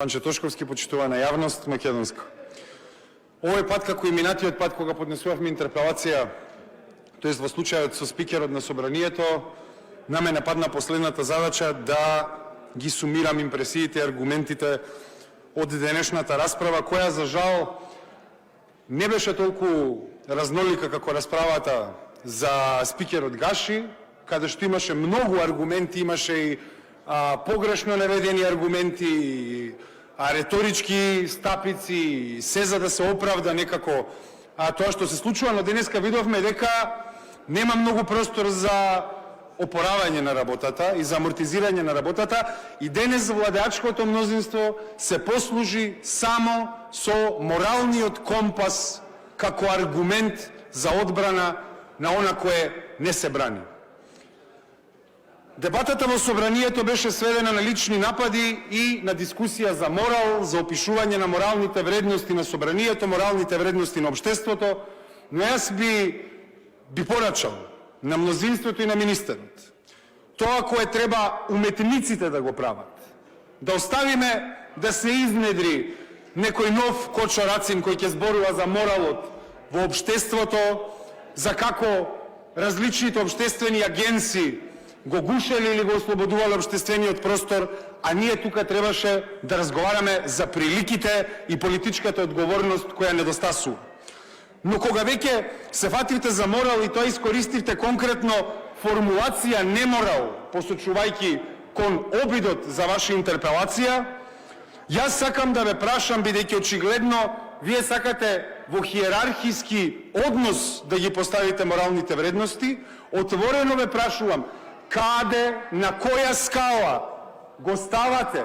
Анче Тошковски, почитувана јавност, македонска. Овој пат, како и минатиот пат, кога поднесувавме интерпелација, тоест во случајот со спикерот на Собранието, наме нападна последната задача да ги сумирам импресиите и аргументите од денешната расправа, која за жал не беше толку разнолика како расправата за спикерот Гаши, каде што имаше многу аргументи, имаше и погрешно наведени аргументи, реторички стапици, се за да се оправда некако тоа што се случува, но денеска видовме дека нема многу простор за опоравање на работата и за амортизирање на работата и денес владеачкото мнозинство се послужи само со моралниот компас како аргумент за одбрана на она кое не се брани. Дебатата во Собранието беше сведена на лични напади и на дискусија за морал, за опишување на моралните вредности на Собранието, моралните вредности на општеството, но јас би порачал на мнозинството и на министерот тоа кое треба уметниците да го прават. Да оставиме да се изнедри некој нов Кочо Рацин кој ќе зборува за моралот во општеството, за како различните општествени агенции го гушели или го ослободувале општествениот простор, а ние тука требаше да разговараме за приликите и политичката одговорност која недостасува. Но кога веќе се фативте за морал и тоа искористивте конкретно формулација неморал, посочувајќи кон обидот за ваша интерпелација, јас сакам да ве прашам, бидејќи очигледно вие сакате во хиерархиски однос да ги поставите моралните вредности, отворено ве прашувам, каде, на која скала го ставате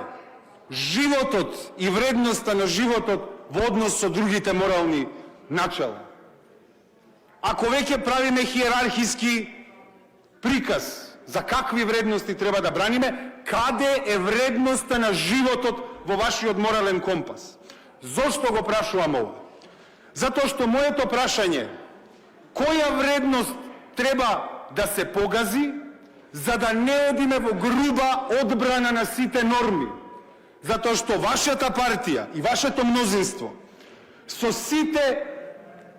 животот и вредноста на животот во однос со другите морални начала? Ако веќе правиме хиерархиски приказ за какви вредности треба да браниме, каде е вредноста на животот во вашиот морален компас? Зошто го прашувам ова? Затоа што моето прашање, која вредност треба да се погази за да не одиме во груба одбрана на сите норми? Затоа што вашата партија и вашето мнозинство со сите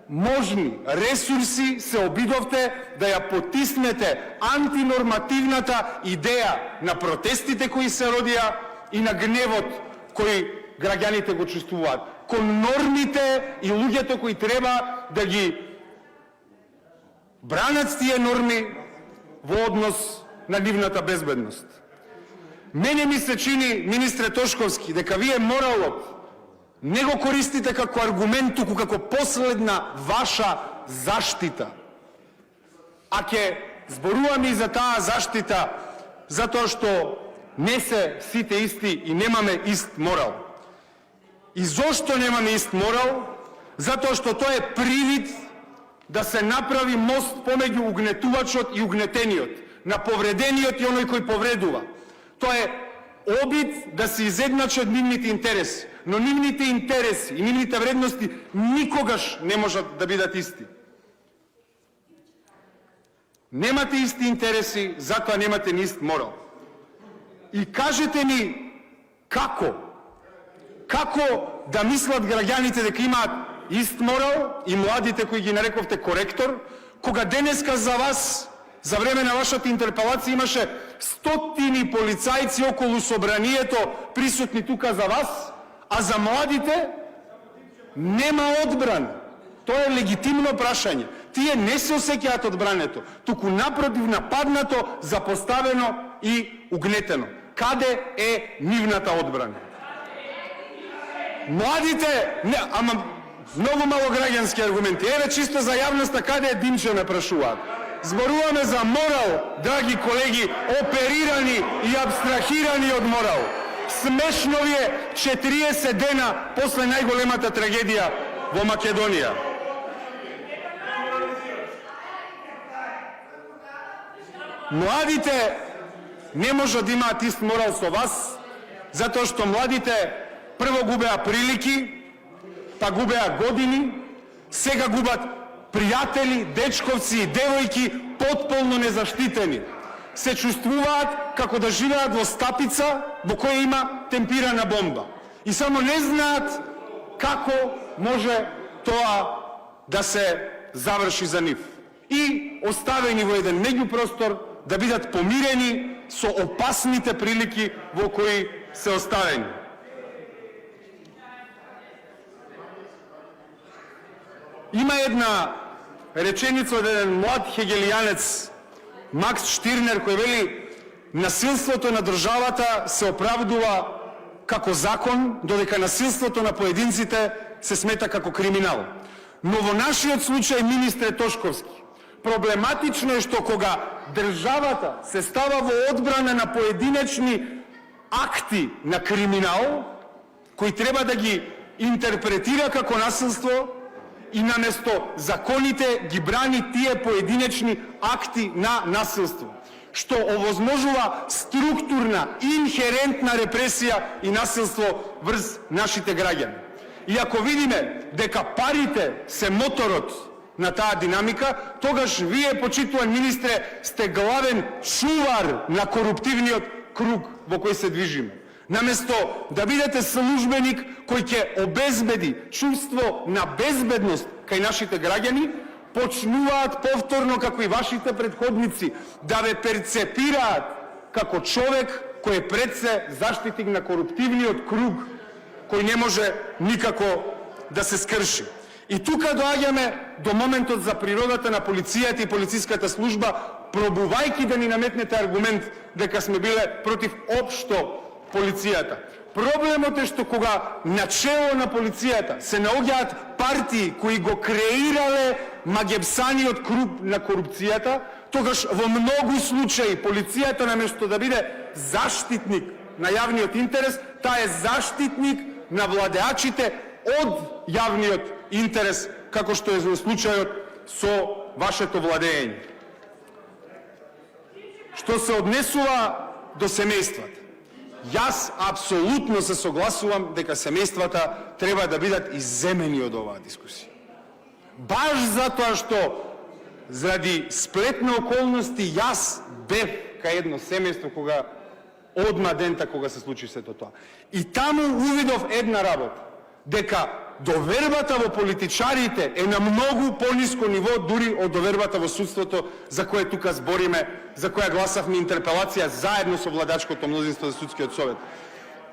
можни ресурси се обидовте да ја потиснете антинормативната идеја на протестите кои се родија и на гневот кој граѓаните го чувствуваат, кон нормите и луѓето кои треба да ги бранат тие норми во однос на нивната безбедност. Мене ми се чини, министре Тошковски, дека вие моралот не го користите како аргумент, туку како последна ваша заштита. А ке зборуваме и за таа заштита, затоа што не се сите исти и немаме ист морал. И зошто немаме ист морал? Затоа што тоа е привид да се направи мост помеѓу угнетувачот и угнетениот, на повредениот и оној кој повредува. Тоа е обид да се изедначат нивните интереси, но нивните интереси и нивните вредности никогаш не можат да бидат исти. Немате исти интереси, затоа немате ни ист морал. И кажете ми како да мислат граѓаните дека имаат ист морал и младите кои ги нарековте коректор, кога денеска за вас, за време на вашата интерпелација имаше стотини полицајци околу Собранието присутни тука за вас, а за младите нема одбрана. Тоа е легитимно прашање. Тие не се осеќаат одбрането, туку напротив нападнато, запоставено и угнетено. Каде е нивната одбрана? Младите, многу мало граѓански аргументи. Еве чисто за јавноста, каде е Димче ме прашуваат. Зборуваме за морал, драги колеги, оперирани и абстрахирани од морал. Смешно ви е 40 дена после најголемата трагедија во Македонија. Младите не можат да имаат ист морал со вас, затоа што младите прво губеа прилики, па губеа години, сега губат пријатели, дечковци и девојки потполно незаштитени. Се чувствуваат како да живеат во стапица во која има темпирана бомба. И само не знаат како може тоа да се заврши за нив. И оставени во еден меѓупростор да бидат помирени со опасните прилики во кои се оставени. Има една реченица од еден млад хегелијанец, Макс Штирнер, кој вели: насилството на државата се оправдува како закон, додека насилството на поединците се смета како криминал. Но во нашиот случај, министре Тошковски, проблематично е што кога државата се става во одбрана на поединечни акти на криминал, кои треба да ги интерпретира како насилство, и наместо законите ги брани тие поединечни акти на насилство, што овозможува структурна, инхерентна репресија и насилство врз нашите граѓани. И ако видиме дека парите се моторот на таа динамика, тогаш вие, почитуван министре, сте главен чувар на коруптивниот круг во кој се движиме. Наместо да бидете службеник кој ќе обезбеди чувство на безбедност кај нашите граѓани, почнуваат повторно, како и вашите предходници, да ве перцепираат како човек кој е пред се заштитник на коруптивниот круг, кој не може никако да се скрши. И тука доаѓаме до моментот за природата на полицијата и полициската служба, пробувајќи да ни наметнете аргумент дека сме биле против општо полицијата. Проблемот е што кога начело на полицијата се наоѓаат партии кои го креирале магепсаниот круг на корупцијата, тогаш во многу случаи полицијата наместо да биде заштитник на јавниот интерес, таа е заштитник на владеачите од јавниот интерес, како што е во случајот со вашето владење. Што се однесува до семејствата, јас апсолутно се согласувам дека семејствата треба да бидат изземени од оваа дискусија. Баш затоа што заради сплетни околности јас бев кај едно семејство кога одма дента кога се случи сето тоа. И таму увидов една работа, дека довербата во политичарите е на многу пониско ниво дури од довербата во судството, за кое тука збориме, за која гласавме интерпелација заедно со владачкото мнозинство за судскиот совет.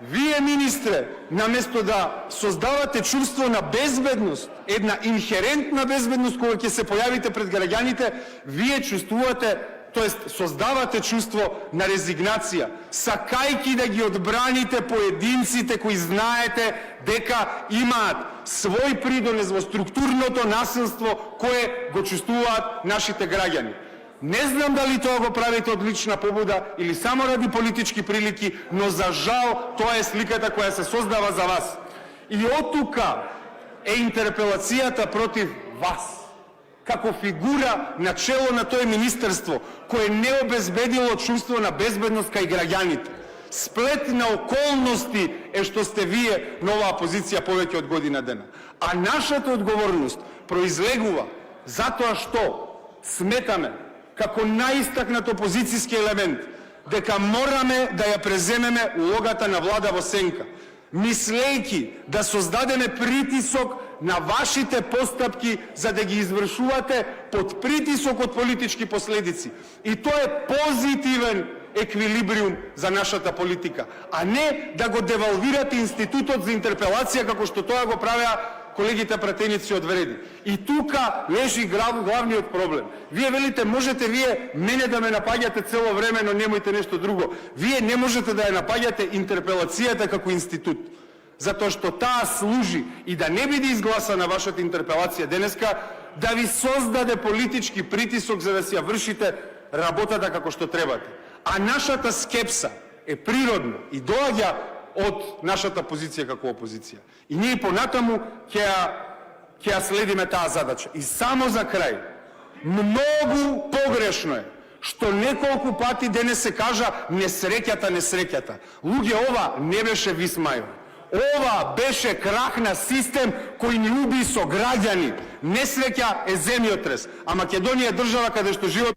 Вие, министре, наместо да создавате чувство на безбедност, една инхерентна безбедност кога ќе се појавите пред граѓаните, вие чувствувате, тоест создавате чувство на резигнација, сакајки да ги одбраните поединците кои знаете дека имаат свој придонес во структурното насилство кое го чувствуваат нашите граѓани. Не знам дали тоа го правите од лична побуда или само ради политички прилики, но за жал тоа е сликата која се создава за вас. И оттука е интерпелацијата против вас, како фигура на чело на тој министерство, кое не обезбедило чувство на безбедност кај граѓаните. Сплет на околности е што сте вие на оваа позиција повеќе од година дена. А нашата одговорност произлегува затоа што сметаме како најистакнат опозицијски елемент дека мораме да ја преземеме улогата на влада во сенка, мислејќи да создадеме притисок на вашите постапки за да ги извршувате под притисок од политички последици. И тоа е позитивен еквилибриум за нашата политика, а не да го девалвирате институтот за интерпелација како што тоа го правеа колегите пратеници од Вреди. И тука лежи главниот проблем. Вие велите, можете вие мене да ме напаѓате цело време, но немојте нешто друго. Вие не можете да ја напаѓате интерпелацијата како институт, затоа што таа служи и да не биде изгласана вашата интерпелација денеска, да ви создаде политички притисок за да си ја вршите работата како што требате. А нашата скепса е природна и доаѓа од нашата позиција како опозиција. И ние понатаму ќе ја следиме таа задача. И само за крај, многу погрешно е што неколку пати денес се кажа несреќата. Луѓе, ова не беше Висмајо. Ова беше крах на систем кој ни уби со граѓани. Несреќа е земјотрес, а Македонија е држава каде што живот